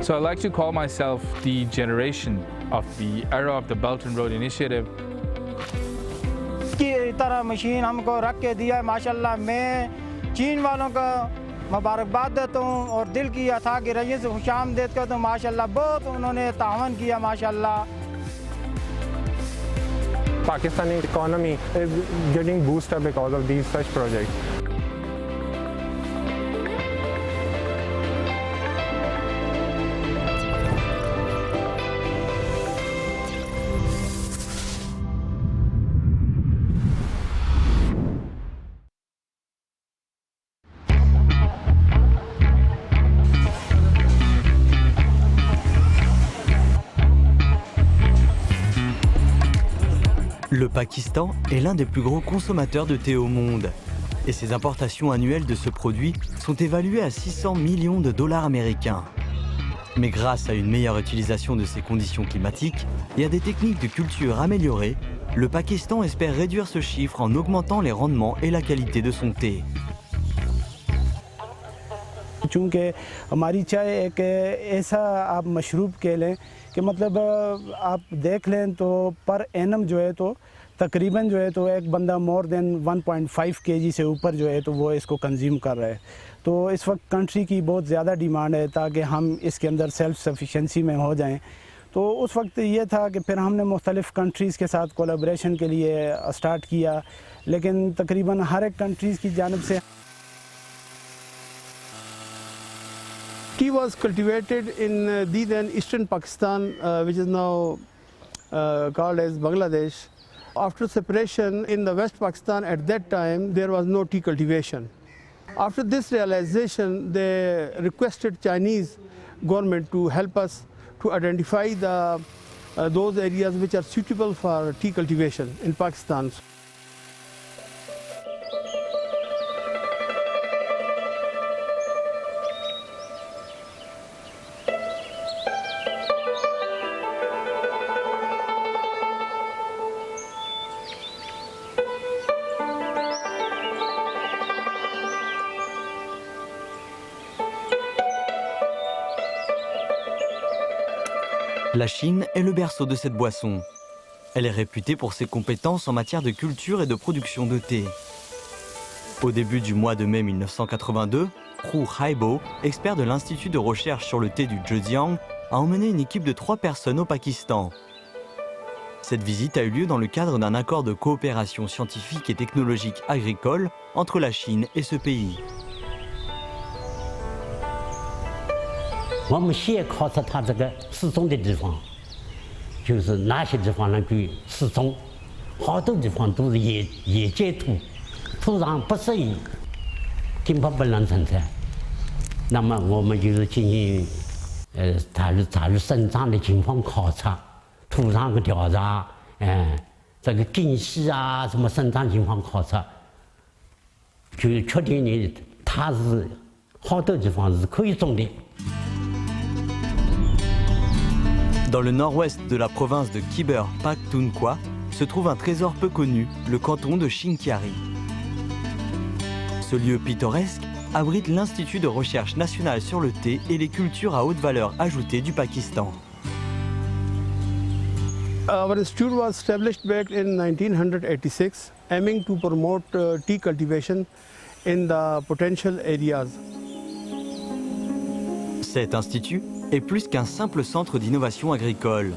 So I like to call myself the generation of the era of the Belt and Road Initiative. की तरह मशीन हमको रख के दिया है माशाल्लाह। मैं चीन वालों का मुबारकबाद देता हूँ और दिल की अथा की रही से खुशामदीद करता हूँ माशाल्लाह। बहुत उन्होंने तावन किया माशाल्लाह। Pakistani economy is getting boosted because of these such projects. Le Pakistan est l'un des plus gros consommateurs de thé au monde et ses importations annuelles de ce produit sont évaluées à 600 millions de dollars américains. Mais grâce à une meilleure utilisation de ces conditions climatiques et à des techniques de culture améliorées, le Pakistan espère réduire ce chiffre en augmentant les rendements et la qualité de son thé. चूँकि हमारी चाय एक ऐसा आप मशरूब कह लें कि मतलब आप देख लें तो पर एनम जो है तो तकरीबन जो है तो एक बंदा मोर देन 1.5 kg से ऊपर जो है तो वो इसको कंज्यूम कर रहा है। तो इस वक्त कंट्री की बहुत ज़्यादा डिमांड है ताकि हम इसके अंदर सेल्फ सफिशेंसी में हो जाएं। तो उस वक्त ये था कि फिर हमने मुख्तलिफ़ कंट्रीज़ के साथ कोलैबोरेशन के लिए स्टार्ट किया, लेकिन तकरीबन हर एक कंट्रीज़ की जानिब से Tea was cultivated in the then eastern Pakistan, which is now called as Bangladesh. After separation in the West Pakistan at that time, there was no tea cultivation. After this realization, they requested Chinese government to help us to identify those areas which are suitable for tea cultivation in Pakistan. La Chine est le berceau de cette boisson. Elle est réputée pour ses compétences en matière de culture et de production de thé. Au début du mois de mai 1982, Hu Haibo, expert de l'Institut de recherche sur le thé du Zhejiang, a emmené une équipe de 3 personnes au Pakistan. Cette visite a eu lieu dans le cadre d'un accord de coopération scientifique et technologique agricole entre la Chine et ce pays. 我们先考察它这个适种的地方，就是哪些地方能够适种，好多地方都是野碱土，土壤不适应，根本不能生产。那么我们就是进行它的生长的情况考察，土壤的调查，这个根系啊什么生长情况考察，就确定呢它是好多地方是可以种的。 Dans le nord-ouest de la province de Khyber Pakhtunkhwa se trouve un trésor peu connu, le canton de Chinkiari. Ce lieu pittoresque abrite l'Institut de recherche nationale sur le thé et les cultures à haute valeur ajoutée du Pakistan. Our institute was established back in 1986, aiming to promote tea cultivation in the potential areas. Cet institut est plus qu'un simple centre d'innovation agricole.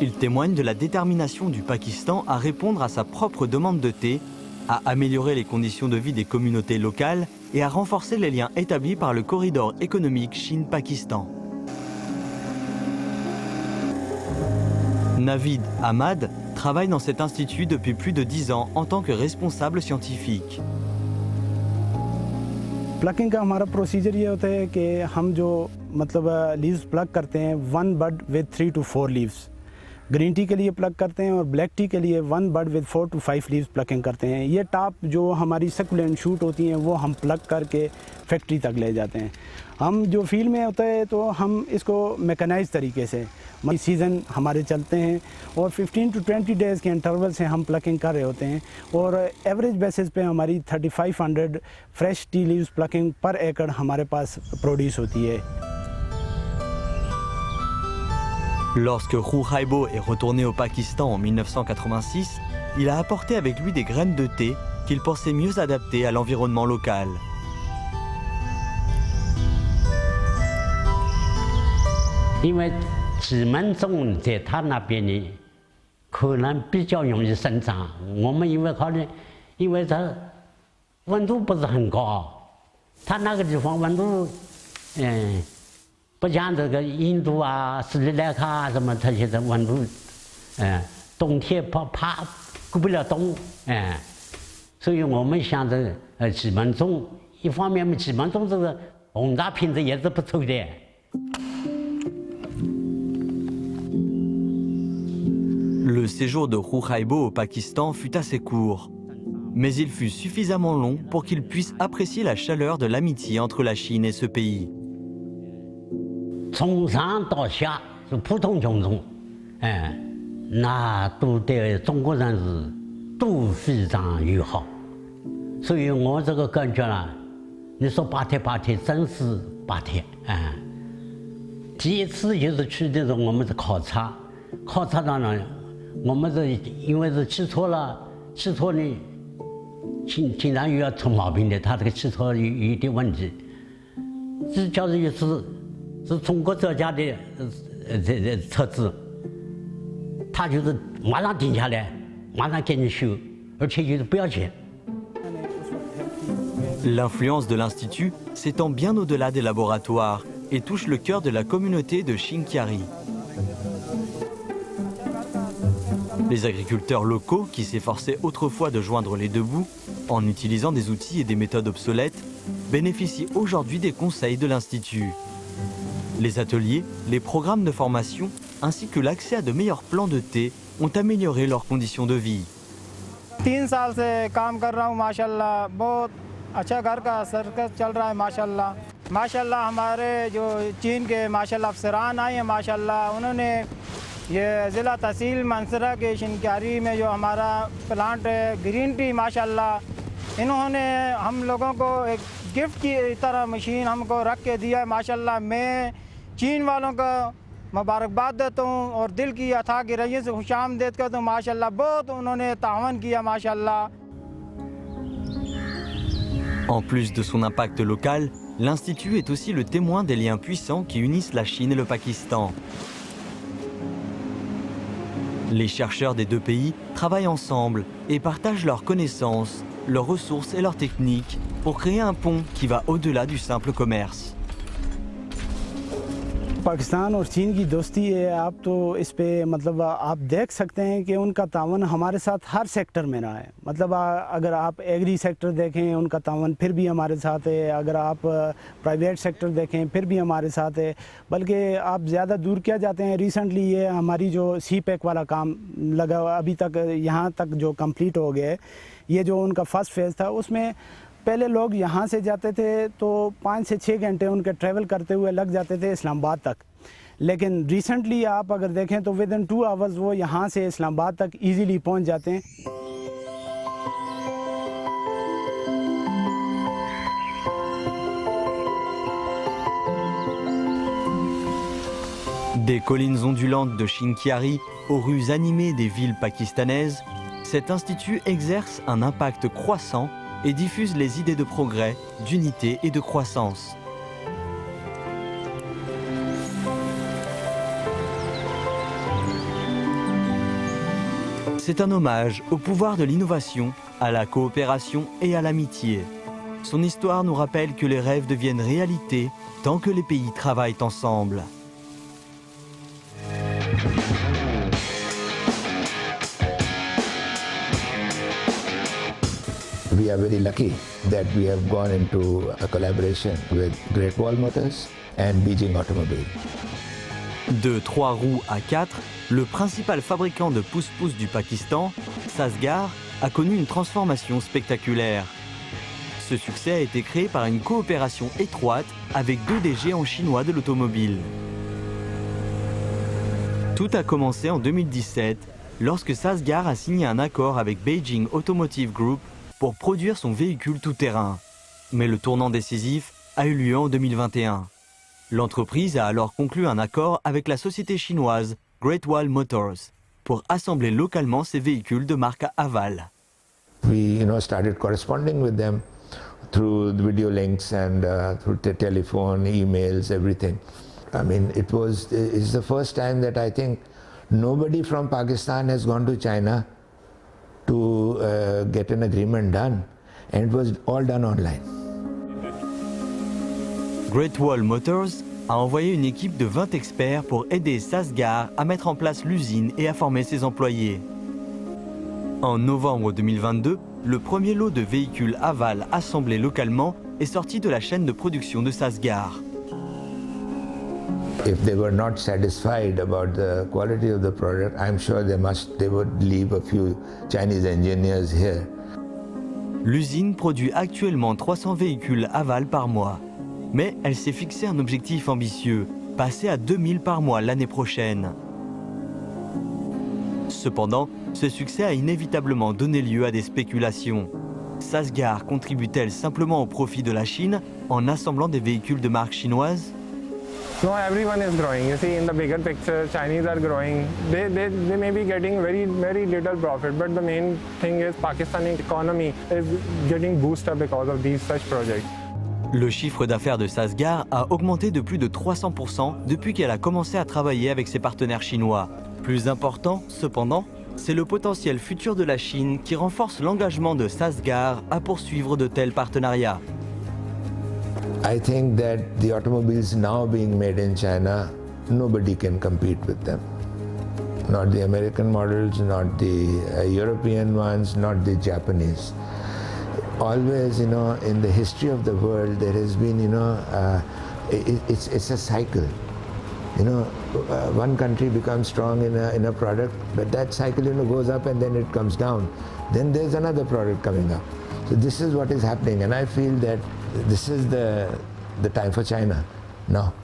Il témoigne de la détermination du Pakistan à répondre à sa propre demande de thé, à améliorer les conditions de vie des communautés locales et à renforcer les liens établis par le corridor économique Chine-Pakistan. Navid Ahmad travaille dans cet institut depuis plus de 10 ans en tant que responsable scientifique. Plucking का हमारा प्रोसीजर ये होता है कि हम जो मतलब leaves plug करते हैं 1 बड विद 3 to 4 लीव्स। ग्रीन टी के लिए प्लग करते हैं और ब्लैक टी के लिए 1 बड विद 4 to 5 लीव्स प्लकिंग करते हैं। ये टॉप जो हमारी सक्युलेंट शूट होती हैं वो हम प्लग करके फैक्ट्री तक ले जाते हैं। हम जो फील्ड में होता है तो हम इसको मैकेनाइज तरीके से सीज़न हमारे चलते हैं और 15 to 20 डेज़ के इंटरवल से हम प्लकिंग कर रहे होते हैं और एवरेज बेसिस पे हमारी 3500 फ्रेश टी लीव्स प्लकिंग पर एकड़ हमारे पास प्रोड्यूस होती है। Lorsque Hu Haibo est retourné au Pakistan en 1986, il a apporté avec lui des graines de thé qu'il pensait mieux adaptées à l'environnement local. Le séjour de Hu Haibo au Pakistan fut assez court, mais il fut suffisamment long pour qu'il puisse apprécier la chaleur de l'amitié entre la Chine et ce pays. L'influence de l'Institut s'étend bien au-delà des laboratoires et touche le cœur de la communauté de Xinqiari. Les agriculteurs locaux, qui s'efforçaient autrefois de joindre les deux bouts, en utilisant des outils et des méthodes obsolètes, bénéficient aujourd'hui des conseils de l'Institut. Les ateliers, les programmes de formation, ainsi que l'accès à de meilleurs plans de thé ont amélioré leurs conditions de vie. 3 साल से काम कर रहा हूँ माशाल्लाह, बहुत अच्छा घर का सर्कस चल रहा है माशाल्लाह। माशाल्लाह हमारे जो चीन के माशाल्लाह अफसरान आए हैं माशाल्लाह, उन्होंने ये ज़िला तहसील मंसरा के शिनक्यारी में जो हमारा प्लांट है ग्रीन टी माशाल्लाह, इन्होंने हम लोगों को एक गिफ्ट की तरह मशीन हमको रख के दिया है माशाल्लाह। मैं चीन वालों का मुबारकबाद देता हूँ और दिल की अथा गिरैयों से खुशामदीद करता हूँ माशाल्लाह। बहुत उन्होंने तावन किया माशाल्लाह। En plus de son impact local, l'Institut est aussi le témoin des liens puissants qui unissent la Chine et le Pakistan. Les chercheurs des deux pays travaillent ensemble et partagent leurs connaissances, leurs ressources et leurs techniques pour créer un pont qui va au-delà du simple commerce. Pakistan और चीन की दोस्ती है, आप तो इस पे मतलब आप देख सकते हैं कि उनका तावन हमारे साथ हर सेक्टर में रहा है। मतलब अगर आप एग्री सेक्टर देखें उनका तावन फिर भी हमारे साथ है, अगर आप प्राइवेट सेक्टर देखें फिर भी हमारे साथ है। बल्कि आप ज़्यादा दूर क्या जाते हैं, रिसेंटली ये हमारी जो सी पैक वाला काम लगा अभी तक यहाँ तक जो कंप्लीट हो गया है, ये जो उनका फर्स्ट फेज़ था उसमें पहले लोग यहाँ से जाते थे तो 5 से 6 घंटे उनके ट्रैवल करते हुए लग जाते थे इस्लामाबाद तक। लेकिन रिसेंटली आप अगर देखें तो विद इन 2 आवर्स वो यहाँ से इस्लामाबाद तक इजीली पहुँच जाते हैं। Des collines ondulantes de Xinqiari aux rues animées des villes pakistanaises, cet institut exerce un impact croissant et diffuse les idées de progrès, d'unité et de croissance. C'est un hommage au pouvoir de l'innovation, à la coopération et à l'amitié. Son histoire nous rappelle que les rêves deviennent réalité tant que les pays travaillent ensemble. We are very lucky that we have gone into a collaboration with Great Wall Motors and Beijing Automobile. De 3 roues à 4, le principal fabricant de pousse-pousse du Pakistan, Sasgar, a connu une transformation spectaculaire. Ce succès a été créé par une coopération étroite avec 2 des géants chinois de l'automobile. Tout a commencé en 2017, lorsque Sasgar a signé un accord avec Beijing Automotive Group pour produire son véhicule tout-terrain. Mais le tournant décisif a eu lieu en 2021. L'entreprise a alors conclu un accord avec la société chinoise Great Wall Motors, pour assembler localement ces véhicules de marque Haval. We started corresponding with them through the video links and through the telephone, emails, everything. I mean, it's the first time that I think nobody from Pakistan has gone to China to get an agreement done, and it was all done online. Great Wall Motors a envoyé une équipe de 20 experts pour aider Sasgar à mettre en place l'usine et à former ses employés. En novembre 2022, le premier lot de véhicules Haval assemblés localement est sorti de la chaîne de production de Sasgar. If they were not satisfied about the quality of the product, I'm sure they would leave a few Chinese engineers here. L'usine produit actuellement 300 véhicules Haval par mois. Mais elle s'est fixé un objectif ambitieux, passer à 2000 par mois l'année prochaine. Cependant, ce succès a inévitablement donné lieu à des spéculations. Sasgar contribue-t-elle simplement au profit de la Chine en assemblant des véhicules de marque chinoise? No, everyone is growing. You see, in the bigger picture, Chinese are growing. They may be getting very little profit, but the main thing is Pakistani economy is getting boosted up because of these such projects. Le chiffre d'affaires de Sasgar a augmenté de plus de 300% depuis qu'elle a commencé à travailler avec ses partenaires chinois. Plus important, cependant, c'est le potentiel futur de la Chine qui renforce l'engagement de Sasgar à poursuivre de tels partenariats. I think that the automobiles now being made in China, nobody can compete with them. Not the American models, not the European ones, not the Japanese. Always, in the history of the world, there has been, it's a cycle. One country becomes strong in a product, but that cycle, goes up and then it comes down. Then there's another product coming up. So this is what is happening, and I feel that this is the time for China now.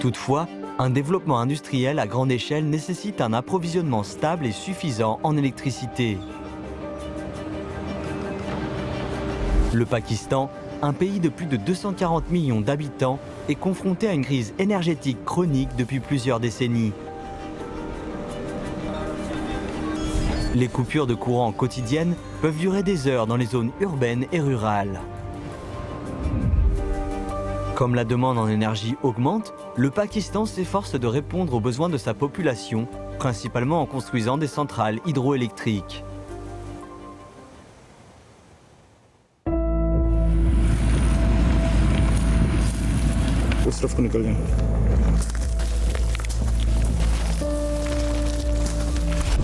Toutefois, un développement industriel à grande échelle nécessite un approvisionnement stable et suffisant en électricité. Le Pakistan, un pays de plus de 240 millions d'habitants, est confronté à une crise énergétique chronique depuis plusieurs décennies. Les coupures de courant quotidiennes peuvent durer des heures dans les zones urbaines et rurales. Comme la demande en énergie augmente, le Pakistan s'efforce de répondre aux besoins de sa population, principalement en construisant des centrales hydroélectriques.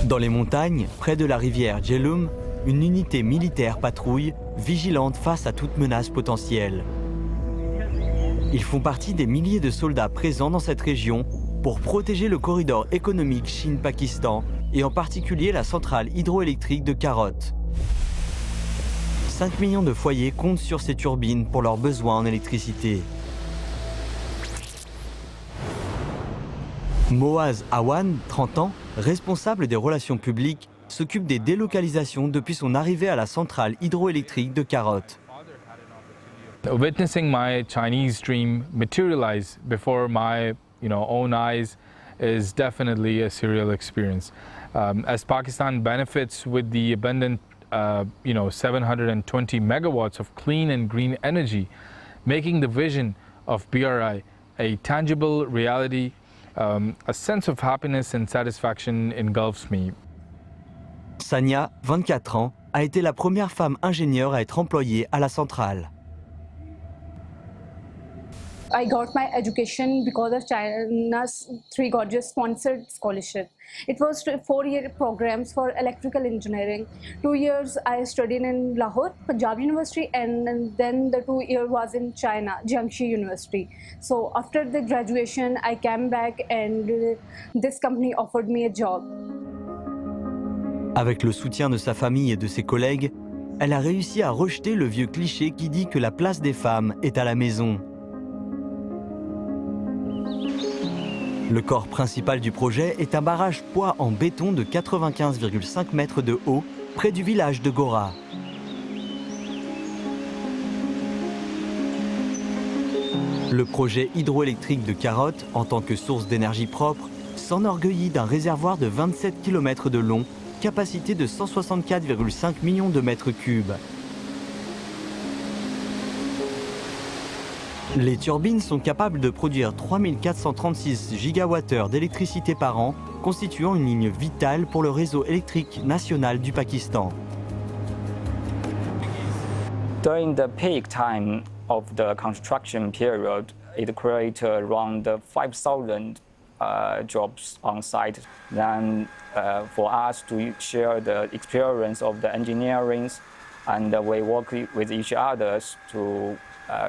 Dans les montagnes, près de la rivière Jhelum, une unité militaire patrouille, vigilante face à toute menace potentielle. Ils font partie des milliers de soldats présents dans cette région pour protéger le corridor économique Chine-Pakistan et en particulier la centrale hydroélectrique de Karot. 5 millions de foyers comptent sur ces turbines pour leurs besoins en électricité. Moaz Awan, 30 ans, responsable des relations publiques, s'occupe des délocalisations depuis son arrivée à la centrale hydroélectrique de Karot. Witnessing my Chinese dream materialize before my own eyes is definitely a surreal experience. As Pakistan benefits with the abundant 720 megawatts of clean and green energy, making the vision of BRI a tangible reality, a sense of happiness and satisfaction engulfs me. Sania, 24 ans, a été la première femme ingénieure à être employée à la centrale. I got my education because of China's Three Gorges sponsored scholarship. It was 4-year programs for electrical engineering. 2 years I studied in Lahore, Punjab University, and then the 2 year was in China, Jiangxi University. So after the graduation, I came back and this company offered me a job. Avec le soutien de sa famille et de ses collègues, elle a réussi à rejeter le vieux cliché qui dit que la place des femmes est à la maison. Le corps principal du projet est un barrage poids en béton de 95,5 mètres de haut, près du village de Gora. Le projet hydroélectrique de Karot, en tant que source d'énergie propre, s'enorgueillit d'un réservoir de 27 km de long, capacité de 164,5 millions de mètres cubes. Les turbines sont capables de produire 3436 gigawattheures d'électricité par an, constituant une ligne vitale pour le réseau électrique national du Pakistan. During the peak time of the construction period, it created around 5,000 jobs on site. Then for us to share the experience of the engineering, and we work with each other to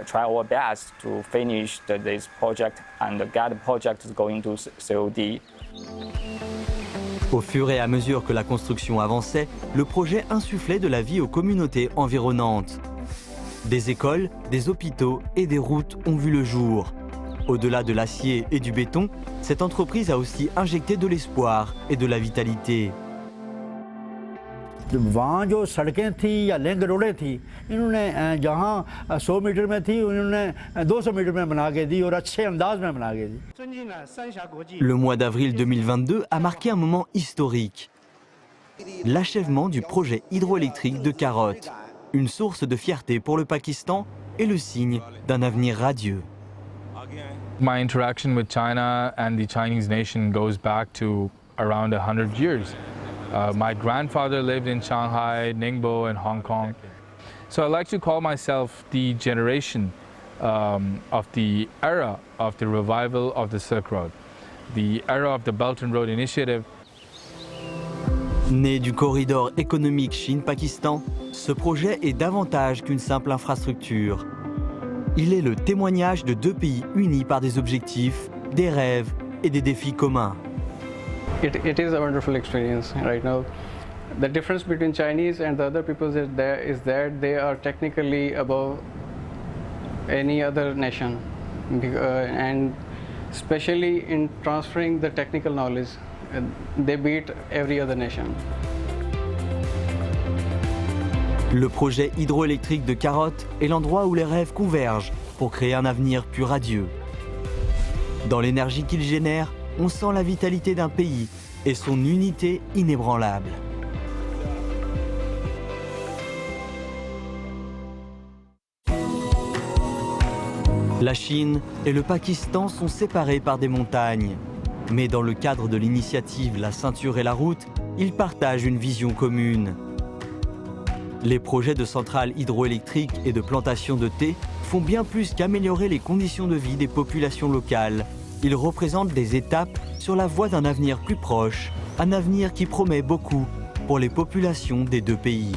try our best to finish this project and get the project going to COD. Au fur et à mesure que la construction avançait, le projet insufflait de la vie aux communautés environnantes. Des écoles, des hôpitaux et des routes ont vu le jour. Au-delà de l'acier et du béton, cette entreprise a aussi injecté de l'espoir et de la vitalité. वहाँ जो सड़कें थी या लिंक रोडें थी इन्होंने जहाँ 100 मीटर में थी उन्होंने 200 मीटर में बना के दी और अच्छे अंदाज में बना के दी. Le mois d'avril 2022 a marqué un moment historique. L'achèvement du projet hydroélectrique de Karot, une source de fierté pour le Pakistan et le signe d'un avenir radieux. My interaction with China and the Chinese nation goes back to around 100 years. My grandfather lived in Shanghai, Ningbo, and Hong Kong. So I like to call myself the generation of the era of the revival of the Silk Road, the era of the Belt and Road Initiative. Né du corridor économique Chine-Pakistan, ce projet est davantage qu'une simple infrastructure. Il est le témoignage de deux pays unis par des objectifs, des rêves et des défis communs. It is a wonderful experience right now. The difference between Chinese and the other peoples is that they are technically above any other nation, and especially in transferring the technical knowledge, they beat every other nation. Le projet hydroélectrique de Karot est l'endroit où les rêves convergent pour créer un avenir plus radieux. Dans l'énergie qu'il génère, on sent la vitalité d'un pays et son unité inébranlable. La Chine et le Pakistan sont séparés par des montagnes. Mais dans le cadre de l'initiative La Ceinture et la Route, ils partagent une vision commune. Les projets de centrales hydroélectriques et de plantations de thé font bien plus qu'améliorer les conditions de vie des populations locales. Ils représentent des étapes sur la voie d'un avenir plus proche, un avenir qui promet beaucoup pour les populations des deux pays.